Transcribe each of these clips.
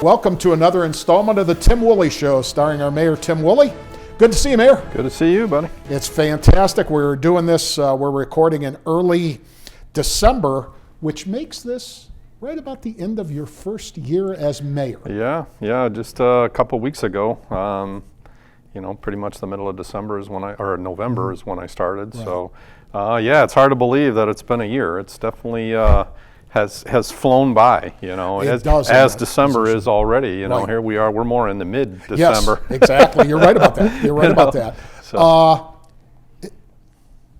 Welcome to another installment of the Tim Woolley Show, starring our Mayor, Tim Woolley. Good to see you, Mayor. Good to see you, buddy. It's fantastic. We're doing this, we're recording in early December, which makes this right about the end of your first year as mayor. Yeah, just a couple weeks ago. Pretty much the middle of December is when November is when I started. Right. So, it's hard to believe that it's been a year. It's definitely has flown by, as December is already, right. Here we are, we're more in the mid-December. Yes, exactly, you're right about that, about that. So.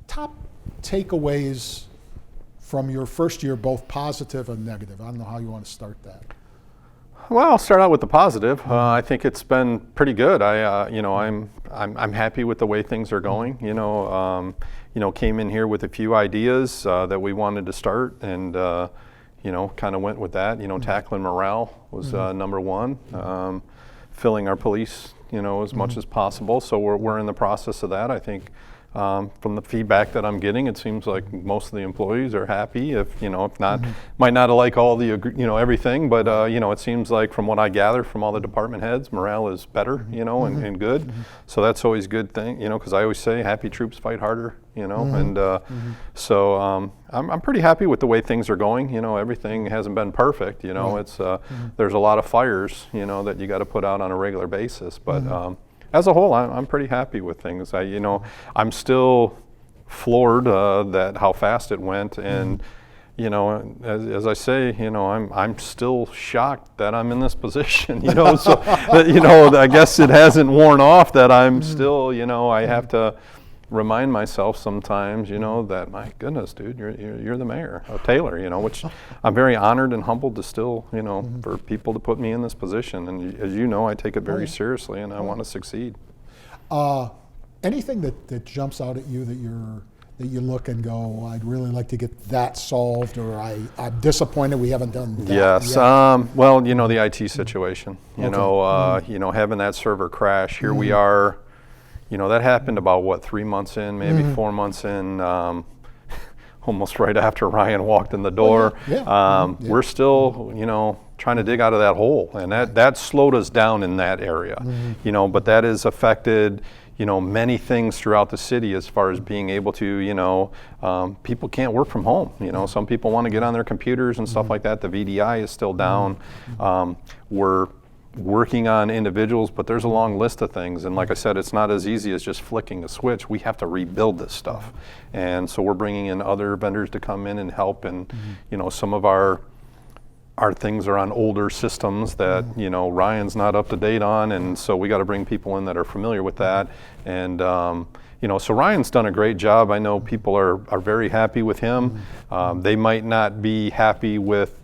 Top takeaways from your first year, both positive and negative. I don't know how you want to start that. Well, I'll start out with the positive. I think it's been pretty good. I'm happy with the way things are going. Came in here with a few ideas that we wanted to start, and kind of went with that. Tackling morale was number one. Filling our police, as much as possible. So we're in the process of that. I think from the feedback that I'm getting, it seems like most of the employees are happy. If not, might not like all the everything, but it seems like from what I gather from all the department heads, morale is better, and good. So that's always a good thing, because I always say happy troops fight harder, and so I'm pretty happy with the way things are going. Everything hasn't been perfect. It's there's a lot of fires, that you got to put out on a regular basis, but. As a whole, I'm pretty happy with things. I'm still floored that how fast it went, and as I say, I'm still shocked that I'm in this position. So I guess it hasn't worn off that I'm still. I have to remind myself sometimes, that my goodness, dude, you're the mayor of Taylor, which I'm very honored and humbled to still, for people to put me in this position. And as you know, I take it very seriously, and I want to succeed. Anything that jumps out at you that you look and go, I'd really like to get that solved, or I'm disappointed we haven't done that Yes. yet. Well, the IT situation, having that server crash. Here we are. That happened about 3 months in, maybe 4 months in, almost right after Ryan walked in the door. We're still, trying to dig out of that hole, and that slowed us down in that area. But that has affected, many things throughout the city as far as being able to, people can't work from home. Some people want to get on their computers and stuff like that. The VDI is still down. We're working on individuals, but there's a long list of things, and like I said, it's not as easy as just flicking a switch. We have to rebuild this stuff, and so we're bringing in other vendors to come in and help, and some of our things are on older systems that Ryan's not up to date on, and so we got to bring people in that are familiar with that, and so Ryan's done a great job. I know people are very happy with him. They might not be happy with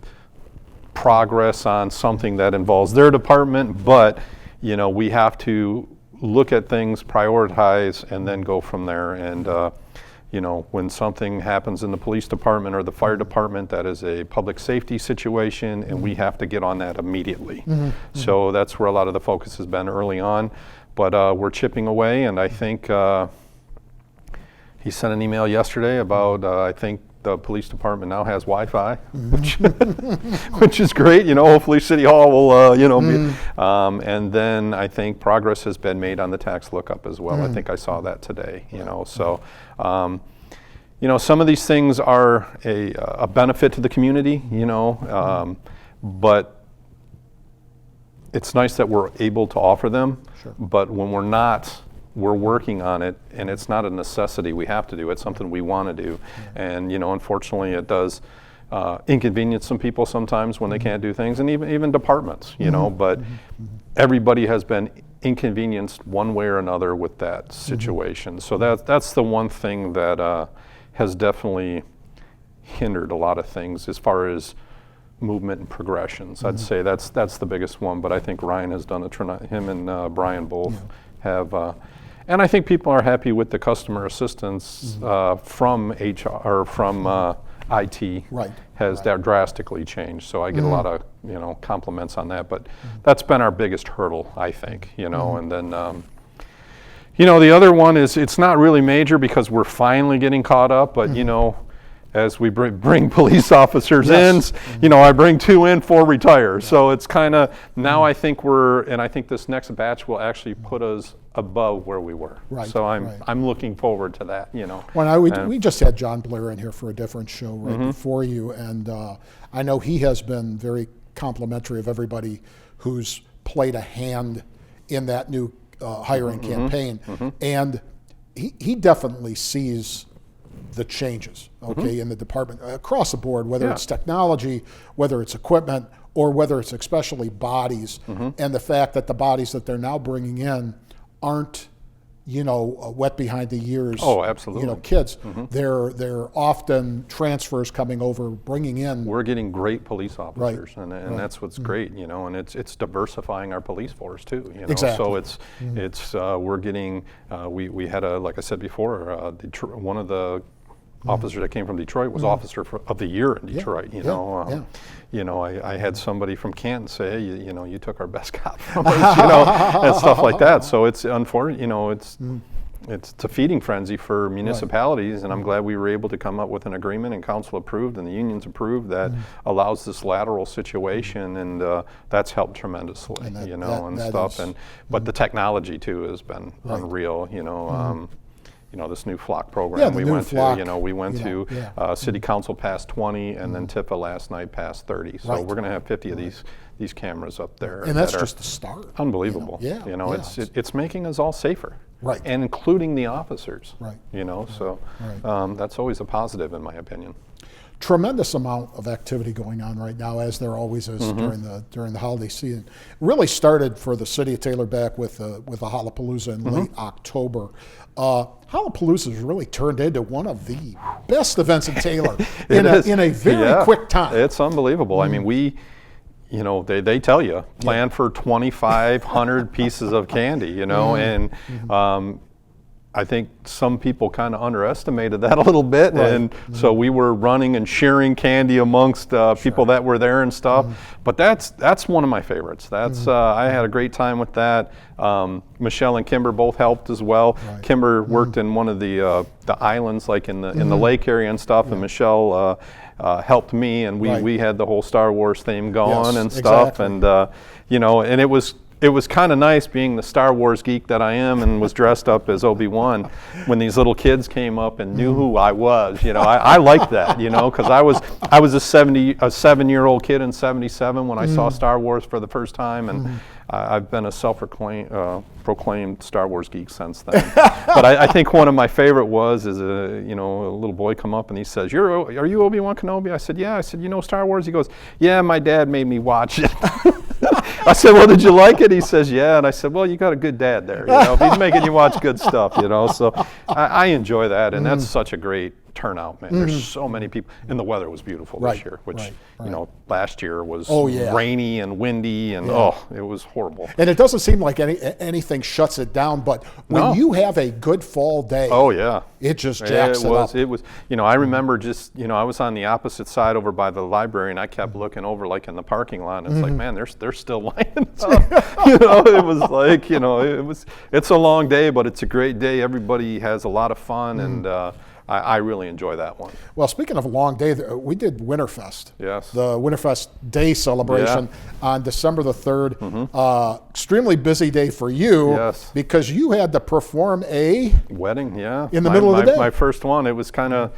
progress on something that involves their department, but we have to look at things, prioritize, and then go from there. And when something happens in the police department or the fire department, that is a public safety situation, and we have to get on that immediately. So that's where a lot of the focus has been early on, but we're chipping away. And I think he sent an email yesterday about I think the police department now has Wi-Fi, which is great. Hopefully City Hall will, be, and then I think progress has been made on the tax lookup as well. I think I saw that today. So, some of these things are a benefit to the community. But it's nice that we're able to offer them. Sure. But when we're not, we're working on it, and it's not a necessity we have to do. It's something we want to do. And unfortunately it does inconvenience some people sometimes when they can't do things, and even departments, but everybody has been inconvenienced one way or another with that situation. So that's the one thing that has definitely hindered a lot of things as far as movement and progressions. I'd say that's the biggest one, but I think Ryan has done him and Brian both have and I think people are happy with the customer assistance from HR or from IT has drastically changed. So I get a lot of compliments on that. But that's been our biggest hurdle, I think. And then the other one is it's not really major because we're finally getting caught up. But as we bring police officers Yes. in, I bring 2 in, 4 retire. So it's kind of, now I think I think this next batch will actually put us above where we were. Right, So right. I'm looking forward to that, Well, we just had John Blair in here for a different show right before you, and I know he has been very complimentary of everybody who's played a hand in that new hiring campaign, and he definitely sees the changes, in the department across the board, whether it's technology, whether it's equipment, or whether it's especially bodies, and the fact that the bodies that they're now bringing in aren't, wet behind the ears. Oh, absolutely. Kids. They're often transfers coming over, bringing in. We're getting great police officers, Right. and that's what's great, and it's diversifying our police force too, Exactly. So it's we're getting we had like I said before, one of the officers that came from Detroit was Officer of the Year in Detroit. I had somebody from Canton say, hey, you took our best cop from us, and stuff like that. So it's unfortunate, it's a feeding frenzy for municipalities, and I'm glad we were able to come up with an agreement and council approved and the unions approved that allows this lateral situation, and that's helped tremendously, and stuff. But the technology too has been unreal, this new flock program we went to, we went to city council passed 20, and then Tifa last night passed 30. So we're going to have 50 of these cameras up there. And that's just the start. Unbelievable. It's making us all safer. Right. And including the officers. Right. So that's always a positive in my opinion. Tremendous amount of activity going on right now, as there always is during the holiday season. Really started for the city of Taylor back with the Hallapalooza in late October. Hallapalooza has really turned into one of the best events in Taylor in a very quick time. It's unbelievable. I mean, they tell you plan for 2,500 pieces of candy, and I think some people kind of underestimated that a little bit, and so we were running and sharing candy amongst people that were there and stuff. But that's one of my favorites. That's I had a great time with that. Michelle and Kimber both helped as well. Kimber worked in one of the islands, like in the lake area and stuff, and Michelle helped me, and we had the whole Star Wars theme going and stuff, and and it was kind of nice being the Star Wars geek that I am and was dressed up as Obi-Wan when these little kids came up and knew who I was. I liked that, because I was a 7-year-old kid in '77 when I saw Star Wars for the first time, and I've been a proclaimed Star Wars geek since then. But I think one of my favorite is a little boy come up and he says, "Are you Obi-Wan Kenobi?" I said, "Yeah." I said, "You know Star Wars?" He goes, "Yeah, my dad made me watch it." I said, "Well, did you like it?" He says, "Yeah." And I said, "Well, you got a good dad there. He's making you watch good stuff, So I enjoy that, and that's such a great turnout, man. There's so many people, and the weather was beautiful this year, which last year was rainy and windy, and it was horrible. And it doesn't seem like anything shuts it down, but when you have a good fall day, it just jacks it up. It was. I remember just I was on the opposite side over by the library, and I kept looking over like in the parking lot, and it's like, man, they're still lining up. It was like it's a long day, but it's a great day. Everybody has a lot of fun, and I really enjoy that one. Well, speaking of a long day, we did Winterfest. Yes. The Winterfest Day celebration on December the 3rd. Extremely busy day for you because you had to perform a wedding, in the middle of the day. My first one. It was kind of,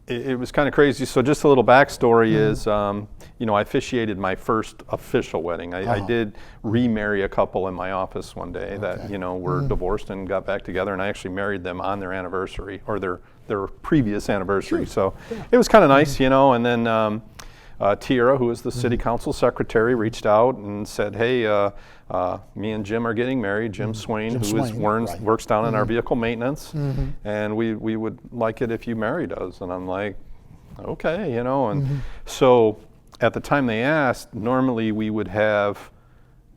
it was kind of crazy. So just a little backstory is, I officiated my first official wedding. I did remarry a couple in my office one day that, were divorced and got back together, and I actually married them on their anniversary or their previous anniversary. So it was kind of nice, and then Tiara, who is the city council secretary, reached out and said, "Hey, me and Jim are getting married. Jim Swain, works down in our vehicle maintenance, and we would like it if you married us." And I'm like, okay, and so at the time they asked, normally we would have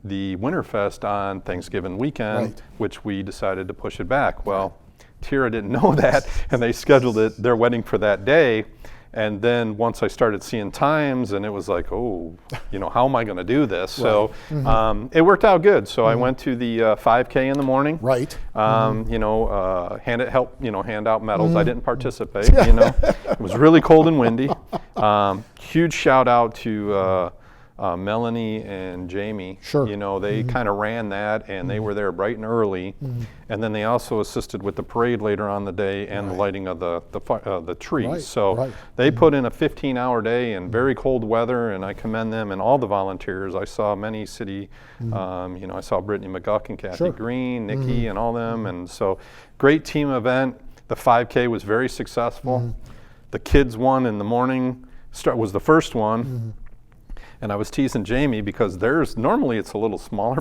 the Winterfest on Thanksgiving weekend, which we decided to push it back. Well, Tiara didn't know that, and they scheduled their wedding for that day. And then once I started seeing times, and it was like, oh, how am I going to do this? Right. So it worked out good. So I went to the 5K in the morning. Right. Hand out medals. I didn't participate. It was really cold and windy. Huge shout out to Melanie and Jamie. Sure. They kind of ran that, and they were there bright and early. And then they also assisted with the parade later on the day and the lighting of the trees. Right. So they put in a 15-hour day in very cold weather, and I commend them and all the volunteers. I saw many city, I saw Brittany McGuck and Kathy Green, Nikki, and all them. And so great team event. The 5K was very successful. The kids won in the morning, was the first one. And I was teasing Jamie because theirs, normally it's a little smaller,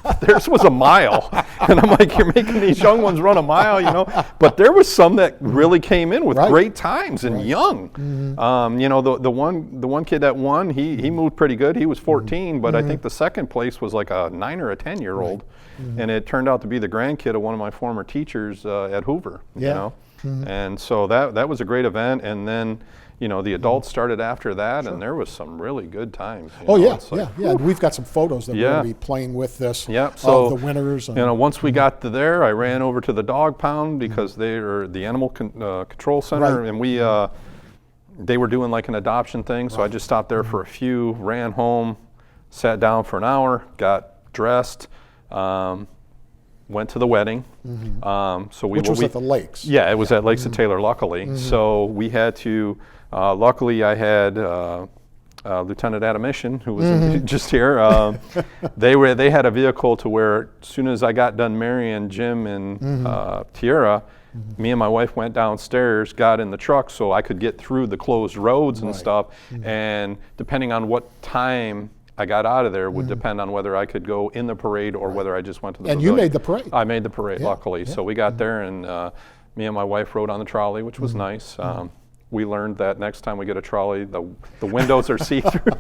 but theirs was a mile. And I'm like, you're making these young ones run a mile, But there was some that really came in with great times and young. The one kid that won, he moved pretty good. He was 14, but I think the second place was like a 9 or a 10-year-old. And it turned out to be the grandkid of one of my former teachers at Hoover, And so that was a great event. And then the adults started after that, and there was some really good times. Yeah. We've got some photos that we're going to be playing with this. So the winners. Once we got to there, I ran over to the dog pound because they are the animal control center, and they were doing like an adoption thing. So I just stopped there for a few, ran home, sat down for an hour, got dressed. Went to the wedding. Which was at the lakes. Yeah, it was at Lakes of Taylor, luckily. So we had to, luckily I had Lieutenant Adamation, who was just here. They had a vehicle to where as soon as I got done marrying Jim and Tierra, me and my wife went downstairs, got in the truck so I could get through the closed roads and stuff. And depending on what time I got out of there would depend on whether I could go in the parade or whether I just went to the pavilion. You made the parade. I made the parade, luckily. So we got there, and me and my wife rode on the trolley, which was nice. We learned that next time we get a trolley, the windows are see-through.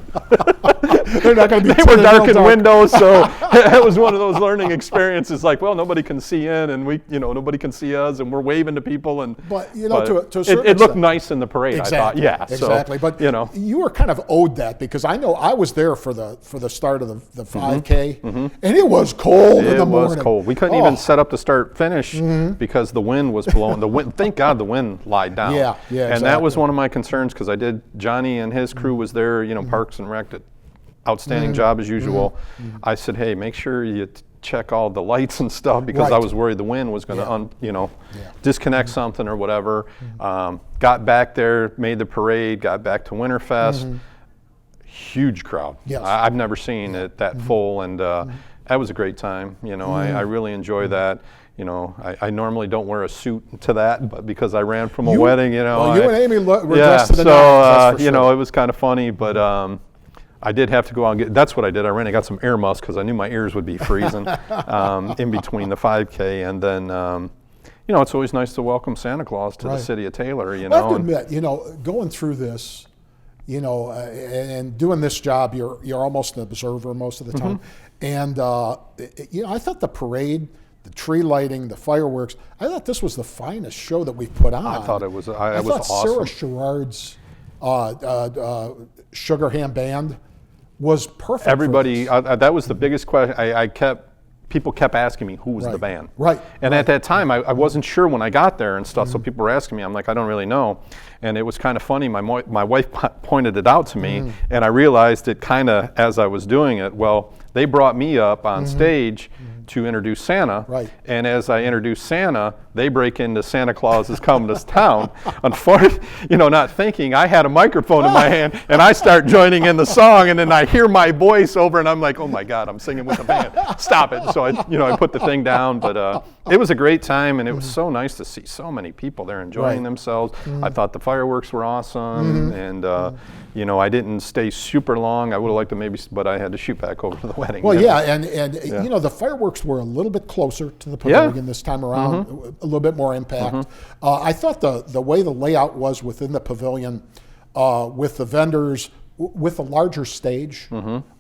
They're not going to be. They were darkened windows, so it was one of those learning experiences. Like, well, nobody can see in, and nobody can see us, and we're waving to people, But to a certain extent, it looked nice in the parade. Exactly. I thought, exactly. So, but you were kind of owed that because I know I was there for the start of the 5K, and it was cold in the morning. It was cold. We couldn't even set up to start finish because the wind was blowing. Thank God the wind lied down. Yeah. And that was one of my concerns because Johnny and his crew was there. Parks and Rec did outstanding job as usual. I said, hey, make sure you check all the lights and stuff because I was worried the wind was going to disconnect something or whatever. Got back there, made the parade, got back to Winterfest. Huge crowd. Yes. I've never seen it that full, and that was a great time. I really enjoy that. I normally don't wear a suit to that, but because I ran from a wedding, Well, you and Amy were dressed to the nines, that's for sure. It was kind of funny, but I did have to go out and that's what I did. I ran and got some air muffs because I knew my ears would be freezing in between the 5K. And then, it's always nice to welcome Santa Claus to the city of Taylor, I have to admit, going through this, and doing this job, you're almost an observer most of the time. And, I thought the parade, the tree lighting, the fireworks, I thought this was the finest show that we've put on. I thought it was I was thought awesome. Sarah Sherrard's Sugar Ham Band was perfect. Everybody, that was the biggest question. People kept asking me who was the band. Right. And at that time, I wasn't sure when I got there and stuff, so people were asking me. I'm like, I don't really know. And it was kind of funny. My wife pointed it out to me, and I realized it kind of as I was doing it. Well, they brought me up on stage to introduce Santa. Right. And as I introduced Santa, they break into Santa Claus is coming to town. Unfortunately, not thinking, I had a microphone in my hand, and I start joining in the song, and then I hear my voice over, and I'm like, oh my God, I'm singing with the band. Stop it. So I put the thing down, but it was a great time, and it was so nice to see so many people there enjoying themselves. I thought the fireworks were awesome, and I didn't stay super long. I would have liked to but I had to shoot back over to the wedding. Well, and the fireworks were a little bit closer to the pavilion this time around, a little bit more impact. I thought the way the layout was within the pavilion, with the vendors, with a larger stage,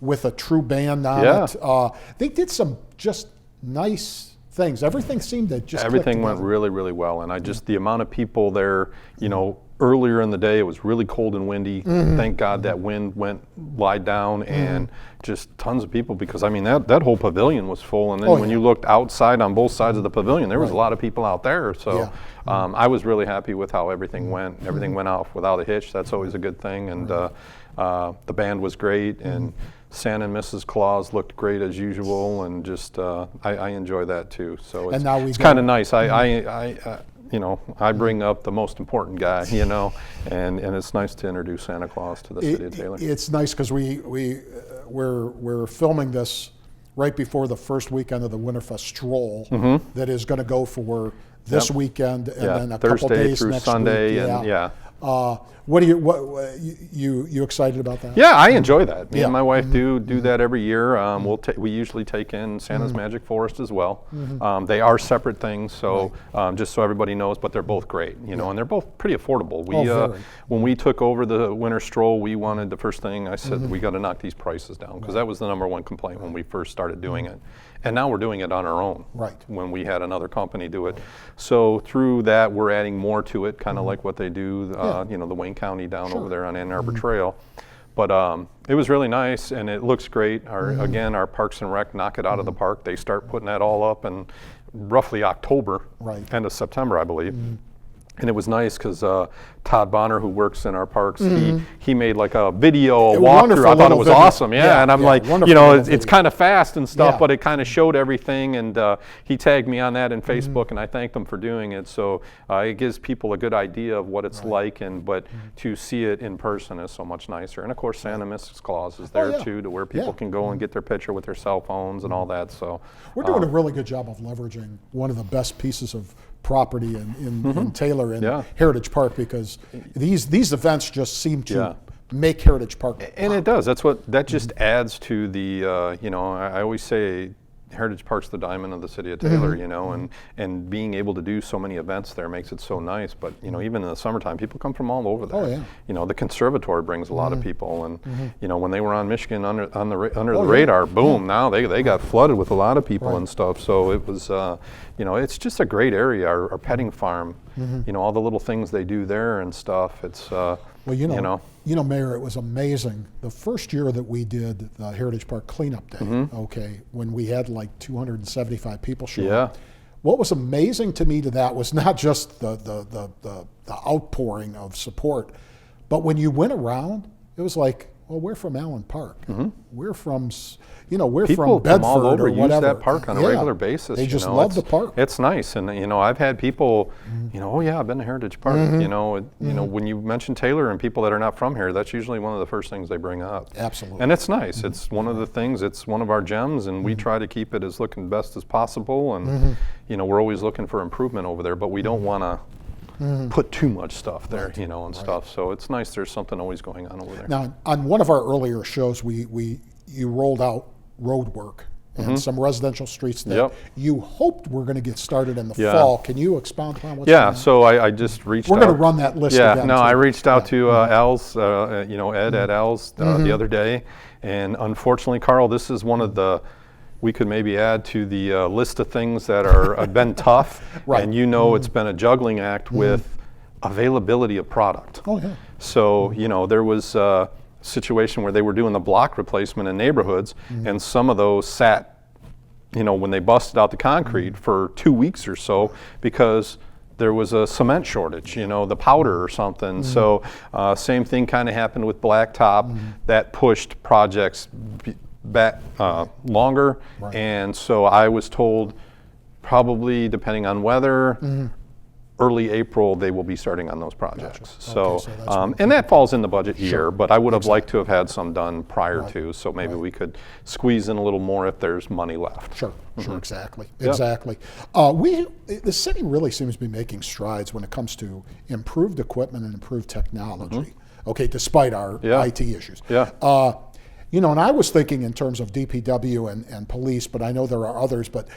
with a true band on it, they did some just nice things. Everything seemed to just everything went really, really well, and the amount of people there, earlier in the day, it was really cold and windy. Thank God that wind lied down, and just tons of people, because I mean that whole pavilion was full. And then when you looked outside on both sides of the pavilion, there was a lot of people out there. So I was really happy with how everything went. Everything went off without a hitch. That's always a good thing. And the band was great, and Santa and Mrs. Claus looked great as usual, and just I enjoy that too. So it's kind of nice. I bring up the most important guy, and it's nice to introduce Santa Claus to the city of Taylor. It's nice because we're filming this right before the first weekend of the Winterfest Stroll that is going to go for this weekend and then a couple days through next Sunday, week. And What are you excited about that? Yeah, I enjoy that. Me and my wife do that every year. We usually take in Santa's Magic Forest as well. They are separate things, so just so everybody knows, but they're both great, and they're both pretty affordable. When we took over the winter stroll, the first thing I said, we got to knock these prices down, because that was the number one complaint when we first started doing it. And now we're doing it on our own. When we had another company do it, so through that we're adding more to it, kind of like what they do, the Wayne County down over there on Ann Arbor Trail. But it was really nice, and it looks great. Again, our Parks and Rec knock it out of the park. They start putting that all up in roughly October, end of September, I believe. And it was nice because Todd Bonner, who works in our parks, he made like a video, a walkthrough. I thought it was awesome. And I'm like, it's kind of fast and stuff, but it kind of showed everything. And he tagged me on that in Facebook, and I thanked him for doing it. So it gives people a good idea of what it's like, but to see it in person is so much nicer. And of course, Santa and Mrs. Claus is there too, to where people can go and get their picture with their cell phones and all that. So we're doing a really good job of leveraging one of the best pieces of property in Taylor and Heritage Park, because these events just seem to make Heritage Park and it does. That just adds to the I always say Heritage Park's the diamond of the city of Taylor, and being able to do so many events there makes it so nice. But even in the summertime, people come from all over there. The conservatory brings a lot of people, and when they were on Michigan under the radar, boom! Now they got flooded with a lot of people and stuff. So it was, it's just a great area. Our petting farm, all the little things they do there and stuff. It's Mayor, it was amazing. The first year that we did the Heritage Park Cleanup Day, when we had like 275 people show up, what was amazing to me to that was not just the outpouring of support, but when you went around, it was like, well, we're from Allen Park. We're from, we're people from Bedford from all over or whatever. Use that park on a regular basis. They just love the park. It's nice, and I've had people, oh yeah, I've been to Heritage Park. When you mention Taylor and people that are not from here, that's usually one of the first things they bring up. Absolutely. And it's nice. It's one of the things. It's one of our gems, and we try to keep it as looking best as possible. And we're always looking for improvement over there, but we don't want to put too much stuff there, and stuff. So it's nice. There's something always going on over there. Now, on one of our earlier shows, you rolled out road work and some residential streets that you hoped were going to get started in the fall. Can you expound upon what's going on? So I just reached out. We're going to run that list again. I reached out to Al's, Ed at Al's the other day, and unfortunately, Carl, this is one of the we could maybe add to the list of things that have been tough. And it's been a juggling act with availability of product. So, there was a situation where they were doing the block replacement in neighborhoods, and some of those sat, when they busted out the concrete for 2 weeks or so, because there was a cement shortage, the powder or something. So same thing kind of happened with blacktop. That pushed projects back longer, and so I was told probably, depending on weather, early April they will be starting on those projects. So and that falls in the budget year, but I would have liked to have had some done prior to, so maybe we could squeeze in a little more if there's money left. Sure, exactly. The city really seems to be making strides when it comes to improved equipment and improved technology. Despite our IT issues. And I was thinking in terms of DPW and police, but I know there are others, but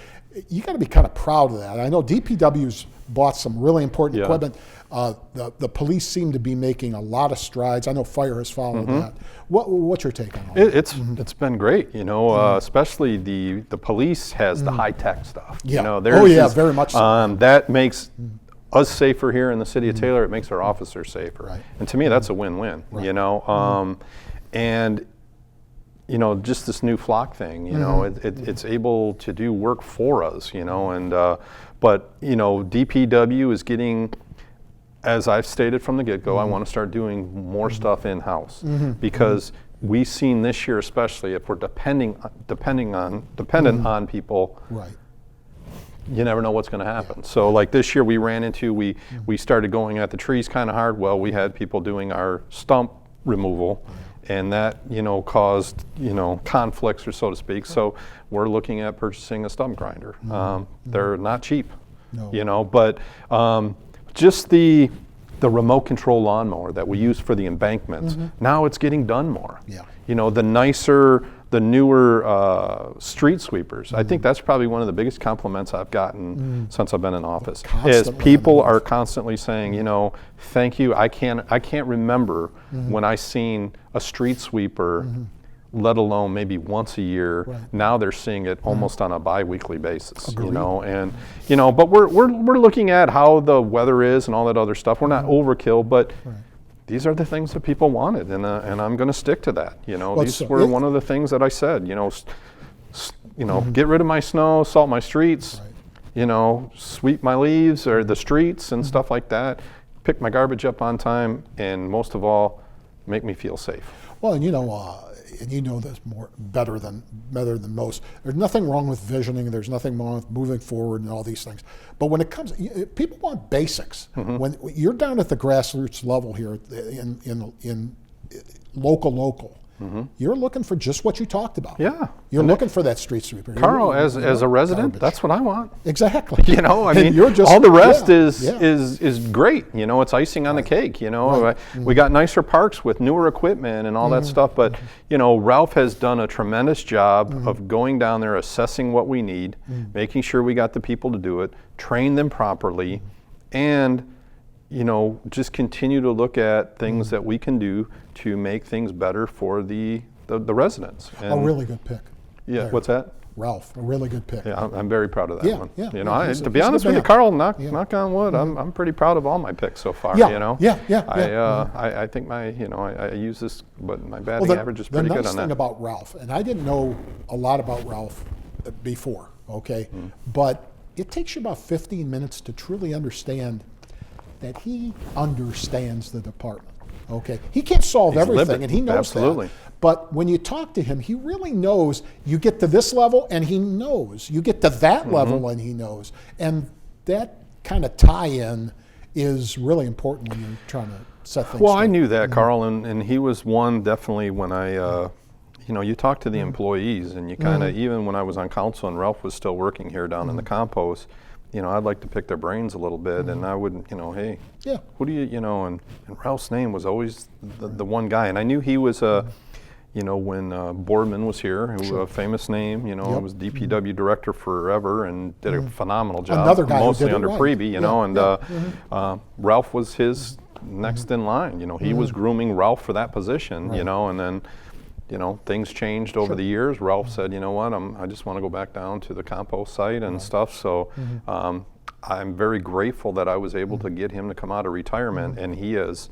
you got to be kind of proud of that. I know DPW's bought some really important equipment. The police seem to be making a lot of strides. I know fire has followed that. What's your take on all that? It's been great, especially the police has the high-tech stuff. Very much so. That makes us safer here in the city of Taylor, it makes our officers safer. Right. And to me, that's a win-win, Right. you know. And, you know, just this new flock thing, you know, it's able to do work for us, you know. And, but, you know, DPW is getting, as I've stated from the get-go, I want to start doing more stuff in-house. Because we've seen this year especially, if we're dependent on people, Right. you never know what's going to happen. So like this year we ran into, we started going at the trees kind of hard. Well, we had people doing our stump removal, and that, you know, caused, you know, conflicts, or so to speak. So we're looking at purchasing a stump grinder. They're not cheap, No. you know, but just the remote control lawnmower that we use for the embankments, now it's getting done more. Yeah. You know, the newer street sweepers. I think that's probably one of the biggest compliments I've gotten since I've been in office. Is Constantly people on the are constantly saying, you know, thank you. I can't remember when I seen a street sweeper, let alone maybe once a year. Right. Now they're seeing it almost on a bi-weekly basis. Agreed. You know, and you know, but we're looking at how the weather is and all that other stuff. We're not overkill, but. Right. These are the things that people wanted, and I'm going to stick to that. You know, Well, these so were one of the things that I said. You know, get rid of my snow, salt my streets. Right. You know, sweep my leaves or the streets and stuff like that. Pick my garbage up on time, and most of all, make me feel safe. Well, and you know this better than most. There's nothing wrong with visioning. There's nothing wrong with moving forward and all these things. But when it comes, people want basics. When you're down at the grassroots level here in local, you're looking for just what you talked about. Yeah. You're looking for that street sweeper. Carl, as a resident, garbage. that's what I want. Exactly. You know, I And mean, you're just, all the rest yeah, is yeah. is great. You know, it's icing on the cake. You know, Right. we got nicer parks with newer equipment and all that stuff. But you know, Ralph has done a tremendous job of going down there, assessing what we need, making sure we got the people to do it, train them properly, and you know, just continue to look at things that we can do to make things better for the residents. And A really good pick. yeah, there. what's that? Ralph, a really good pick. Yeah, I'm very proud of that Yeah, one. yeah, You know, yeah, he's to a be good honest with you, man. Carl, knock Yeah. on wood, I'm pretty proud of all my picks so far. Yeah, You know, yeah. I think I use this, but my batting Well, average is pretty the good nice on thing that. about Ralph, and I didn't know a lot about Ralph before, okay, but it takes you about 15 minutes to truly understand that he understands the department. Okay, he can't solve He's lived everything, it. and he knows Absolutely. that. But when you talk to him, he really knows. You get to this level, and he knows. You get to that level, and he knows. And that kind of tie-in is really important when you're trying to set things. Well, I straight. knew that, Carl, and he was one definitely when I, you know, you talk to the employees, and you kind of, even when I was on council and Ralph was still working here down in the compost, you know, I'd like to pick their brains a little bit, and I would, you know, hey, Yeah. who do you know, and Ralph's name was always the one guy, and I knew he was a, you know, when Boardman was here, who a famous name, you know, Yep. was DPW director forever and did a phenomenal job, Another guy who mostly did it under right. Preby, you know, Yeah, and Ralph was his next in line, you know, he was grooming Ralph for that position, you know, and then, you know, things changed over the years. Ralph said, you know what, I just want to go back down to the compost site and stuff, so I'm very grateful that I was able to get him to come out of retirement, and he has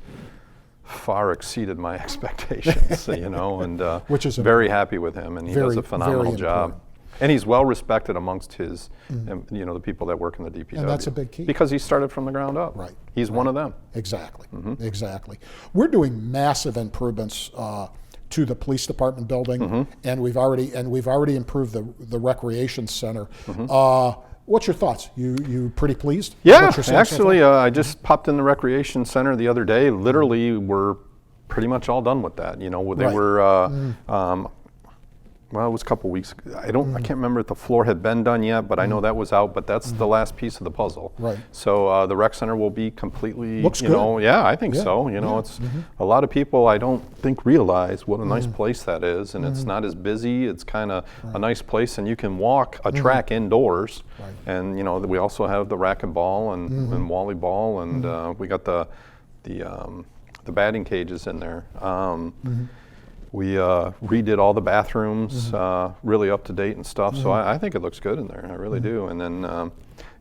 far exceeded my expectations, you know, and Which is very happy with him, and he does very, a phenomenal very job. important. And he's well respected amongst his, you know, the people that work in the DPW. And that's a big key. Because he started from the ground up. Right. He's one of them. Exactly. Exactly. We're doing massive improvements to the police department building, and we've already improved the recreation center. What's your thoughts? You pretty pleased? with Yeah, what you're seeing so actually, far? I just popped in the recreation center the other day. Literally, we're pretty much all done with that. You know, they Right. were. Well, it was a couple weeks ago. I can't remember if the floor had been done yet, but I know that was out. But that's the last piece of the puzzle. Right. So the rec center will be completely. Looks you good. know, yeah, I think Yeah, so. You know, yeah. it's a lot of people I don't think realize what a nice place that is, and it's not as busy. It's kind of a nice place, and you can walk a track indoors. Right. And you know, we also have the racquetball and volleyball, and we got the batting cages in there. We redid all the bathrooms, really up to date and stuff. So I think it looks good in there. I really do. And then,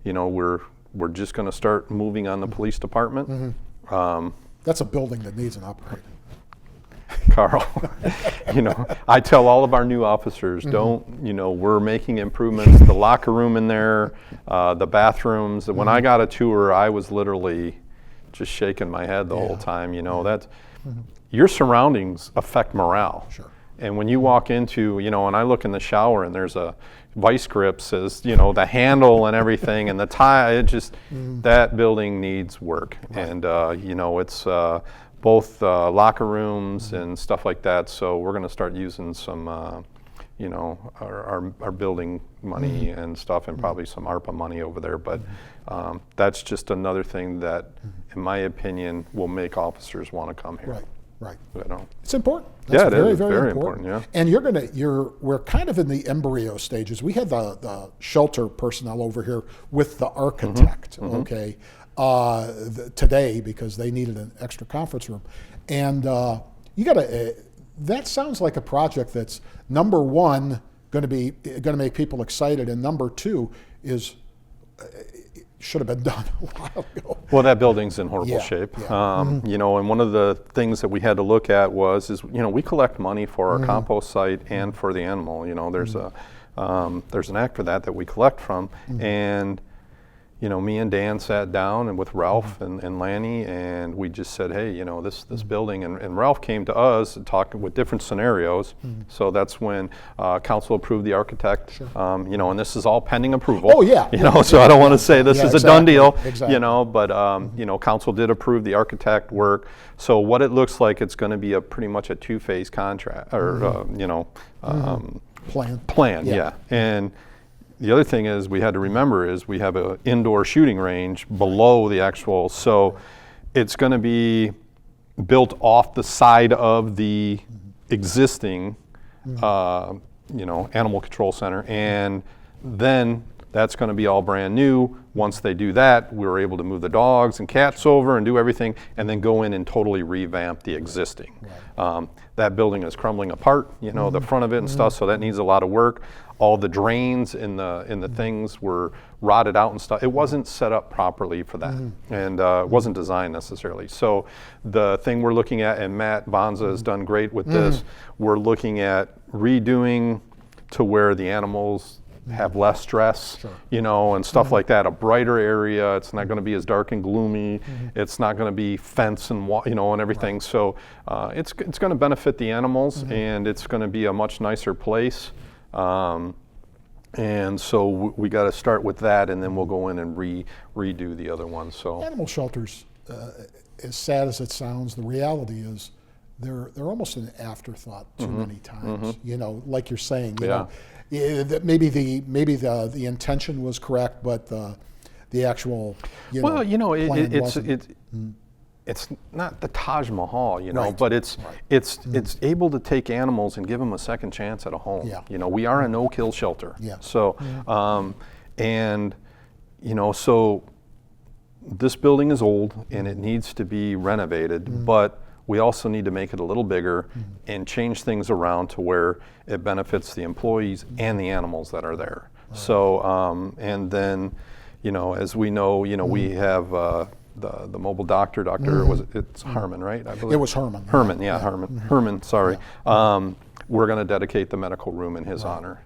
you know, we're we're just going to start moving on the police department. That's a building that needs an upgrade. Carl, I tell all of our new officers, we're making improvements. The locker room in there, the bathrooms. When I got a tour, I was literally just shaking my head the whole time. That's your surroundings affect morale. Sure. And when you walk into, and I look in the shower and there's a vice grip says, the handle and everything and the tie, that building needs work. Right. And, it's both locker rooms and stuff like that. So we're going to start using some, our building money and stuff, and probably some ARPA money over there. But that's just another thing that, in my opinion, will make officers want to come here. Right. It's important. That's very important. Yeah. And we're kind of in the embryo stages. We had the shelter personnel over here with the architect, okay, today because they needed an extra conference room. And that sounds like a project that's, number one, going to make people excited, and number two is should have been done a while ago. Well, that building's in horrible shape. And one of the things that we had to look at is we collect money for our compost site and for the animal. There's there's an act for that we collect from, and me and Dan sat down and with Ralph and Lanny, and we just said, hey, this building, and Ralph came to us and talked with different scenarios. So that's when council approved the architect. Sure. And this is all pending approval. Oh yeah. So I don't want to say this is a done deal. Exactly. But council did approve the architect work. So what it looks like, it's going to be pretty much a two-phase contract or plan. Yeah. And the other thing is we had to remember is we have an indoor shooting range below the actual, so it's going to be built off the side of the existing, animal control center, and then that's going to be all brand new. Once they do that, we were able to move the dogs and cats over and do everything, and then go in and totally revamp the existing. Right. That building is crumbling apart, the front of it and stuff, so that needs a lot of work. All the drains in the things were rotted out and stuff. It wasn't set up properly for that, and it wasn't designed necessarily. So the thing we're looking at, and Matt Bonza has done great with this, we're looking at redoing to where the animals have less stress, and stuff like that. A brighter area. It's not going to be as dark and gloomy. It's not going to be fence and and everything. Right. So it's going to benefit the animals, and it's going to be a much nicer place. And so we got to start with that, and then we'll go in and redo the other ones. So animal shelters, as sad as it sounds, the reality is they're almost an afterthought too many times. Like you're saying, that maybe the intention was correct, but the actual it's not the Taj Mahal, right. but it's able to take animals and give them a second chance at a home. Yeah. We are a no-kill shelter. Yeah. So, so this building is old and it needs to be renovated, but we also need to make it a little bigger and change things around to where it benefits the employees and the animals that are there. Right. So, and then, as we know, we have the mobile doctor, it's Herman, right? I believe it was Herman. Herman, sorry. We're going to dedicate the medical room in his honor.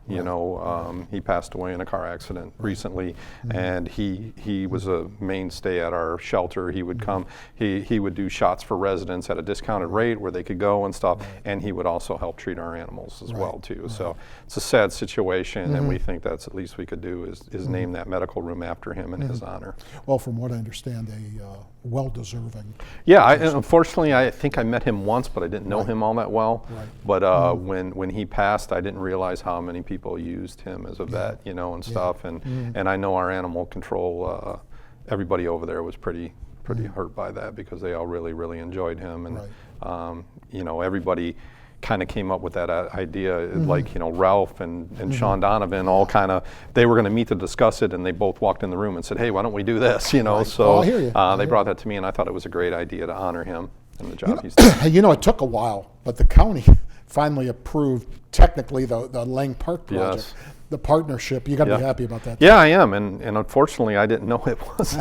He passed away in a car accident recently, and he was a mainstay at our shelter. He would come, he would do shots for residents at a discounted rate where they could go and stuff, and he would also help treat our animals as well too. So it's a sad situation, and we think that's the least we could do is name that medical room after him in his honor. Well, from what I understand, a well-deserving. Yeah, unfortunately, I think I met him once, but I didn't know him all that well. Right. But when he passed, I didn't realize how many people used him as a vet, and stuff. And I know our animal control, everybody over there was pretty hurt by that because they all really, really enjoyed him. And everybody kind of came up with that idea, like Ralph and Sean Donovan all kind of, they were going to meet to discuss it, and they both walked in the room and said, hey, why don't we do this? Right. So I hear you. They brought that to me, and I thought it was a great idea to honor him and the job he's done. It took a while, but the county finally approved technically the Lang Park project, Yes. the partnership. You got to Yeah. be happy about that. Yeah, I am, and unfortunately, I didn't know it was.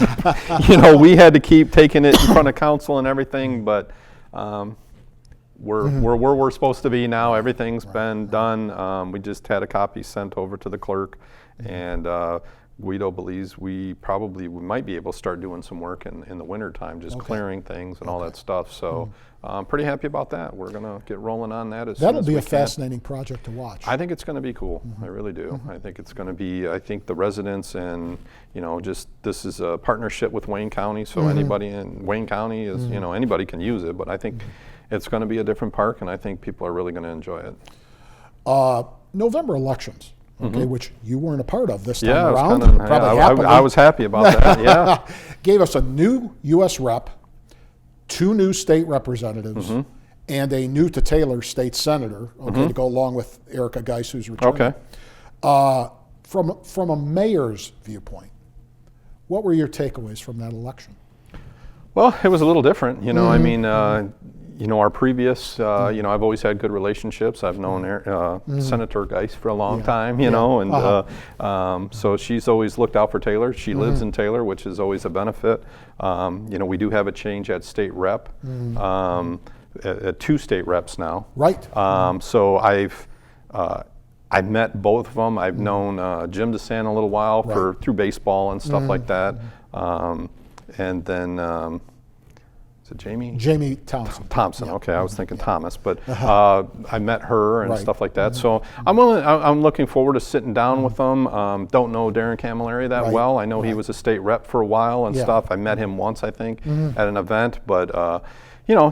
We had to keep taking it in front of council and everything, but we're where we're supposed to be now. Everything's been done. We just had a copy sent over to the clerk, and Guido believes we might be able to start doing some work in the winter time, just clearing things and all that stuff. So I'm pretty happy about that. We're gonna get rolling on that as soon That'll as be we a can. fascinating project to watch. I think it's going to be cool. I really do. I think it's going to be. I think the residents and just this is a partnership with Wayne County, so anybody in Wayne County is anybody can use it. But I think it's going to be a different park, and I think people are really going to enjoy it. November elections, okay, which you weren't a part of this time Yeah, around. I was happy about that. Yeah. Gave us a new U.S. rep, 2 new state representatives, and a new to Taylor state senator, to go along with Erica Geis, who's returning. Okay. From a mayor's viewpoint, what were your takeaways from that election? Well, it was a little different. I mean, our previous, I've always had good relationships. I've known Senator Geis for a long time, and so she's always looked out for Taylor. She lives in Taylor, which is always a benefit. We do have a change at state rep, at 2 state reps now. Right. So I've met both of them. I've known Jim DeSantis a little while through baseball and stuff like that, and then. Is it Jamie? Jamie Thompson. Thompson. Okay, I was thinking Thomas, but I met her and stuff like that. So I'm looking forward to sitting down with them. Don't know Darren Camilleri that well. I know he was a state rep for a while and stuff. I met him once, I think, at an event. But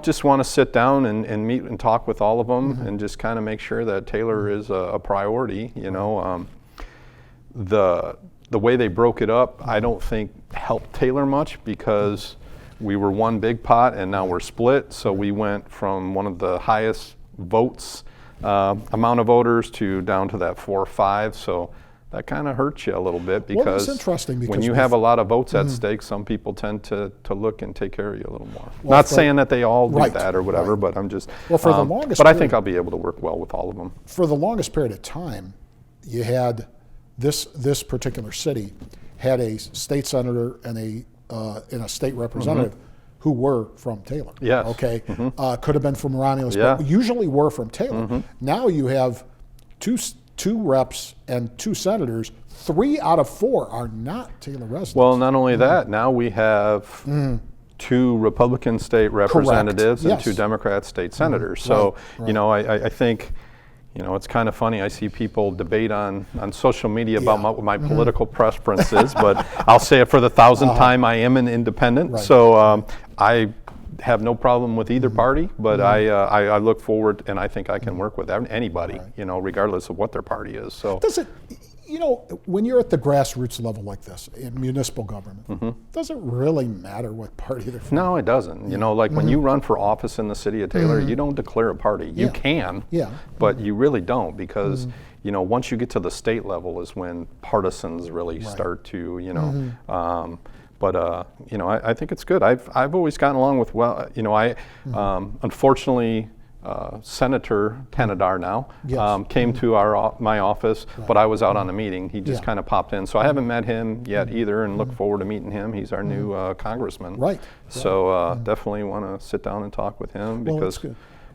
just want to sit down and meet and talk with all of them and just kind of make sure that Taylor is a priority. The way they broke it up, I don't think helped Taylor much because. We were one big pot, and now we're split. So we went from one of the highest votes, amount of voters, to down to that 4 or 5. So that kind of hurts you a little bit because, interesting because when you have a lot of votes at stake, some people tend to look and take care of you a little more. Not saying that they all do that or whatever, but I'm just. Well, for the longest. But I think I'll be able to work well with all of them. For the longest period of time, you had this particular city had a state senator and a state representative who were from Taylor. Yes. Okay. Could have been from Romulus, Yeah. but usually were from Taylor. Now you have two reps and 2 senators. 3 out of 4 are not Taylor residents. Well, not only that, now we have 2 Republican state representatives and 2 Democrat state senators. So, I think. It's kind of funny. I see people debate on social media about what my political preferences, but I'll say it for the 1,000th time, I am an independent. So I have no problem with either party, but I look forward and I think I can work with anybody, regardless of what their party is. So does it, when you're at the grassroots level like this in municipal government, does it really matter what party they're from? No, it doesn't. Like when you run for office in the city of Taylor, you don't declare a party. You can, but you really don't because, once you get to the state level is when partisans really start to, But I think it's good. I've always gotten along with unfortunately. Senator Tanadar now came to my office, but I was out on a meeting. He just kind of popped in, so I haven't met him yet either, and look forward to meeting him. He's our new congressman. Right. So definitely want to sit down and talk with him because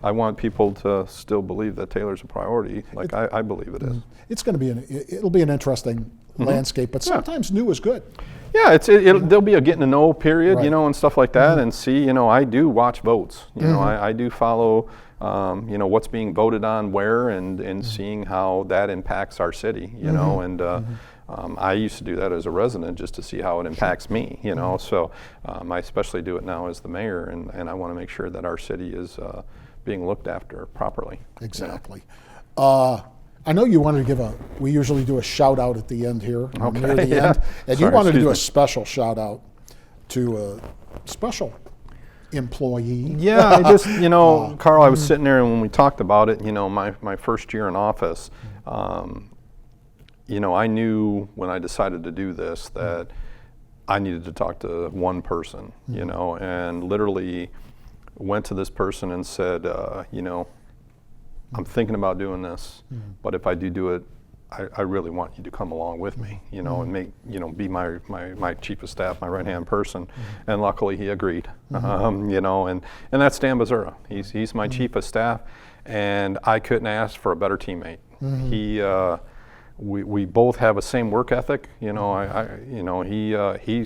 I want people to still believe that Taylor's a priority, like I believe it is. It's going to be it'll be an interesting landscape, but sometimes new is good. Yeah, there'll be a getting to know period, and stuff like that, and see, I do watch votes. I do follow. What's being voted on where and seeing how that impacts our city, and I used to do that as a resident just to see how it impacts me, so I especially do it now as the mayor, and I want to make sure that our city is being looked after properly. Exactly. I know you wanted to we usually do a shout out at the end here, near the end, and you wanted to do a special shout out to a special employee. Yeah, I just, Carl, I was sitting there and when we talked about it, my first year in office, I knew when I decided to do this that I needed to talk to one person, and literally went to this person and said, I'm thinking about doing this, but if I do it, I really want you to come along with me, and make, be my chief of staff, my right-hand person. And luckily he agreed, and that's Dan Bazura. He's my chief of staff, and I couldn't ask for a better teammate. We both have a same work ethic. He's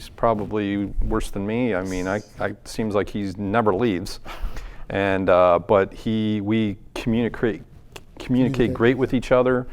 probably worse than me. I mean, I seems like he's never leaves, and but we communicate great with each other.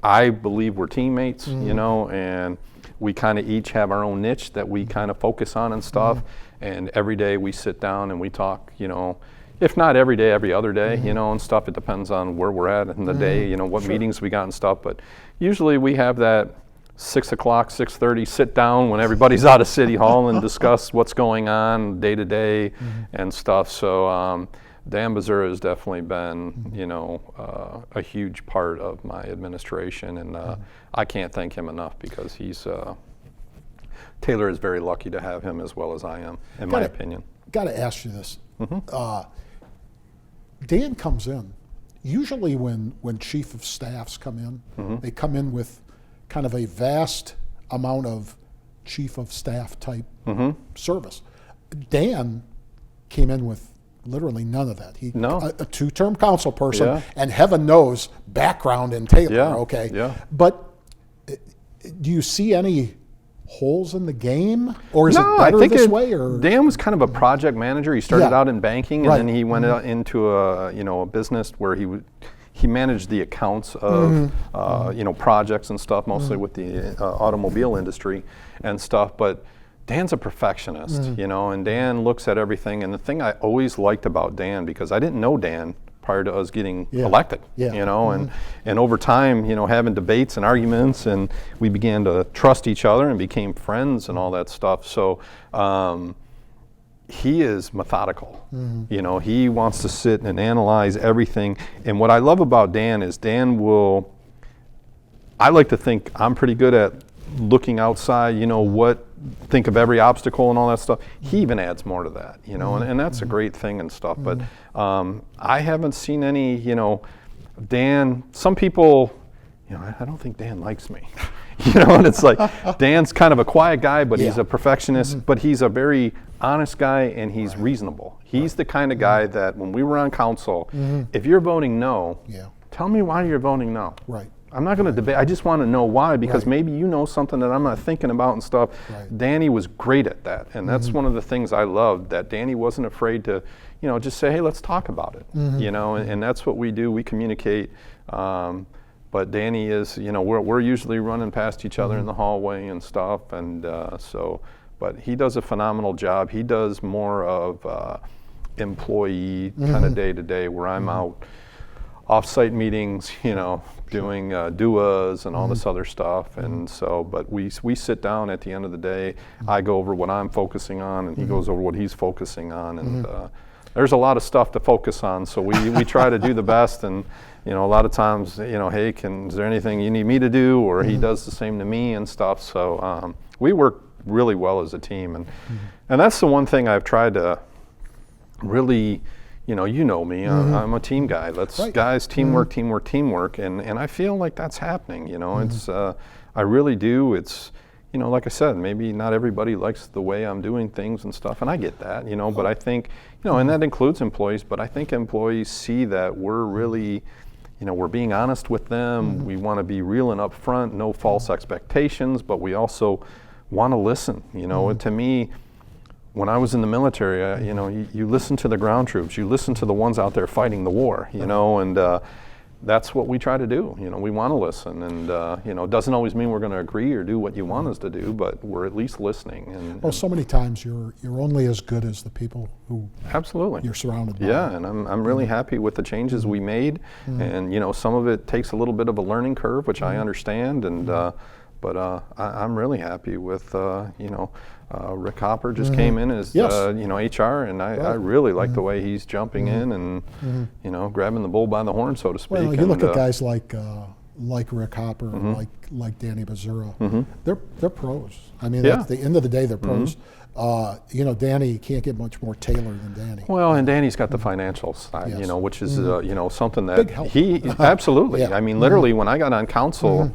I believe we're teammates, and we kind of each have our own niche that we kind of focus on and stuff. And every day we sit down and we talk, if not every day, every other day, and stuff. It depends on where we're at in the day, what meetings we got and stuff. But usually we have that 6 o'clock, 6:30 sit down when everybody's out of City Hall and discuss what's going on day to day and stuff. So Dan Bazura has definitely been, a huge part of my administration, and I can't thank him enough because Taylor is very lucky to have him as well as I am, in my opinion. Got to ask you this. Dan comes in, usually when chief of staffs come in, they come in with kind of a vast amount of chief of staff type service. Dan came in with literally none of that. A two-term council person, and heaven knows background in Taylor. But do you see any holes in the game, or is it better this way? Or Dan was kind of a project manager. He started out in banking, and then he went out into a business where he managed the accounts of projects and stuff, mostly with the automobile industry and stuff. But Dan's a perfectionist, and Dan looks at everything. And the thing I always liked about Dan, because I didn't know Dan prior to us getting elected, and over time, having debates and arguments, and we began to trust each other and became friends and all that stuff. So he is methodical. He wants to sit and analyze everything. And what I love about Dan is I like to think I'm pretty good at looking outside, think of every obstacle and all that stuff. He even adds more to that, and that's a great thing and stuff. But I haven't seen any, Dan, some people, I don't think Dan likes me. And it's like, Dan's kind of a quiet guy, but he's a perfectionist, but he's a very honest guy, and he's reasonable. He's the kind of guy that when we were on council, if you're voting no, tell me why you're voting no. I'm not going to debate. I just want to know why, because maybe you know something that I'm not thinking about and stuff. Danny was great at that, and that's one of the things I loved, that Danny wasn't afraid to, just say, hey, let's talk about it, and that's what we do. We communicate. But Danny is, we're usually running past each other in the hallway and stuff, and but he does a phenomenal job. He does more of employee kind of day to day, where I'm out off-site meetings, doing duas and all this other stuff, and so. But we sit down at the end of the day. I go over what I'm focusing on, and he goes over what he's focusing on, and there's a lot of stuff to focus on. So we try to do the best, and a lot of times, hey, is there anything you need me to do? Or he does the same to me and stuff. So we work really well as a team, and that's the one thing I've tried to really. You know me. I'm a team guy. Guys, teamwork, and I feel like that's happening. It's I really do. It's like I said, maybe not everybody likes the way I'm doing things and stuff, and I get that. But I think and that includes employees. But I think employees see that we're really, we're being honest with them. We want to be real and upfront, no false expectations, but we also want to listen. To me, when I was in the military, you listen to the ground troops, you listen to the ones out there fighting the war, and that's what we try to do. We want to listen, and it doesn't always mean we're going to agree or do what you want us to do, but we're at least listening. And so many times you're only as good as the people who you're surrounded by. Yeah, and I'm really happy with the changes we made, and some of it takes a little bit of a learning curve, which I understand, and but I'm really happy with Rick Hopper just came in as HR, and I really like the way he's jumping in and grabbing the bull by the horn, so to speak. Well, you look at guys like like Rick Hopper, like Danny Bazzura, they're pros. I mean, Yeah. at the end of the day, they're pros. Danny, can't get much more Taylor than Danny. Well, and Danny's got the financial side, Yes. Which is something that Big help. he absolutely. Yeah. I mean, literally, when I got on council,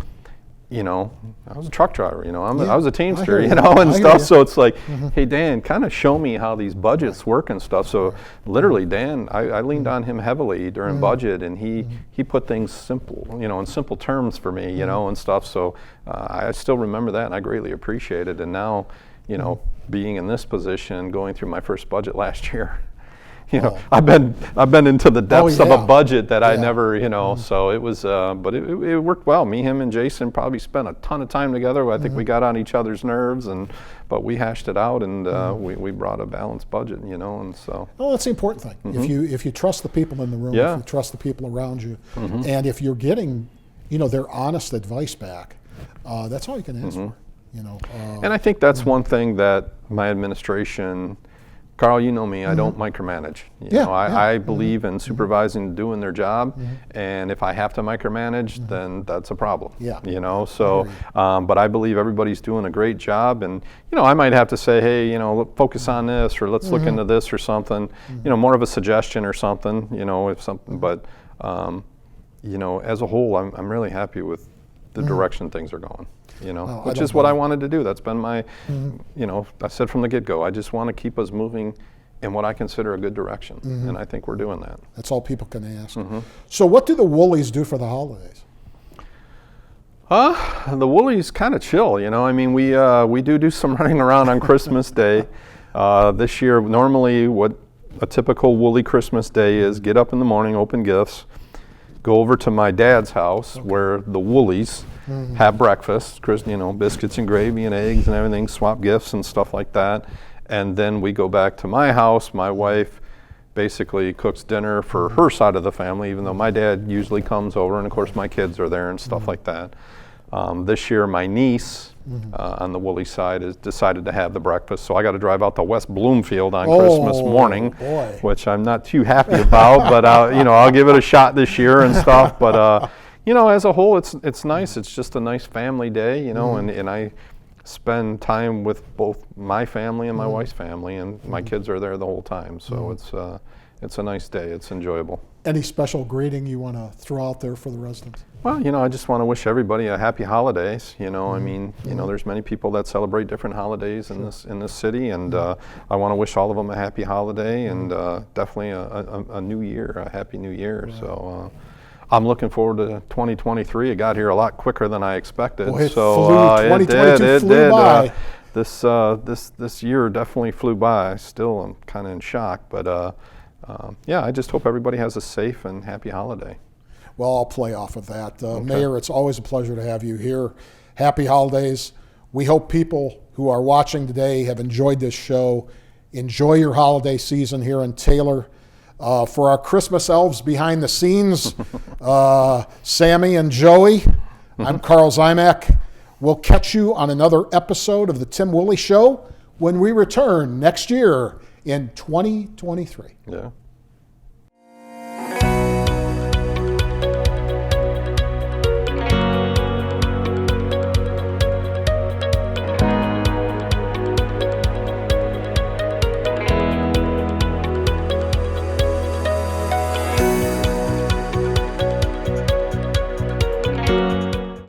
I was a truck driver. I was a teamster, I hear you. and I hear stuff. you. So it's like, hey, Dan, kind of show me how these budgets work and stuff. So literally, Dan, I leaned on him heavily during budget, and he put things simple, in simple terms for me, and stuff. So I still remember that, and I greatly appreciate it. And now, being in this position, going through my first budget last year. I've been into the depths of a budget that I never, so it was, but it worked well. Me, him, and Jason probably spent a ton of time together. I think we got on each other's nerves, but we hashed it out, and we brought a balanced budget, and so. Well, that's the important thing. If you trust the people in the room, if you trust the people around you, and if you're getting, their honest advice back, that's all you can ask for. And I think that's one thing that my administration. Carl, you know me, I don't micromanage. I believe in supervising, doing their job, and if I have to micromanage, then that's a problem. But I believe everybody's doing a great job, and I might have to say, hey, focus on this, or let's look into this or something, more of a suggestion or something, if something, but as a whole, I'm really happy with the direction things are going. Which is what I wanted to do. That's been my, I said from the get-go, I just want to keep us moving in what I consider a good direction, and I think we're doing that. That's all people can ask. So what do the Woolleys do for the holidays? The Woolleys kind of chill, I mean, we do some running around on Christmas Day. This year, normally what a typical Woolley Christmas Day is, get up in the morning, open gifts, go over to my dad's house where the Woolleys have breakfast, biscuits and gravy and eggs and everything, swap gifts and stuff like that. And then we go back to my house. My wife basically cooks dinner for her side of the family, even though my dad usually comes over, and of course my kids are there and stuff like that. This year my niece on the Woolley side has decided to have the breakfast, so I got to drive out to West Bloomfield on Christmas morning, which I'm not too happy about, but I'll give it a shot this year and stuff. But as a whole, it's nice. It's just a nice family day, and I spend time with both my family and my wife's family, and my kids are there the whole time. So it's a nice day. It's enjoyable. Any special greeting you want to throw out there for the residents? Well, I just want to wish everybody a happy holidays. I mean, there's many people that celebrate different holidays in this city, and I want to wish all of them a happy holiday and definitely a new year, a happy new year. Right. So I'm looking forward to 2023. It got here a lot quicker than I expected. Boy, it so flew. 2022 flew by. This year definitely flew by. Still, I'm kind of in shock, but I just hope everybody has a safe and happy holiday. Well, I'll play off of that. Mayor, it's always a pleasure to have you here. Happy holidays. We hope people who are watching today have enjoyed this show. Enjoy your holiday season here in Taylor. For our Christmas elves behind the scenes, Sammy and Joey, I'm Carl Zymak. We'll catch you on another episode of the Tim Woolley Show when we return next year in 2023. Yeah.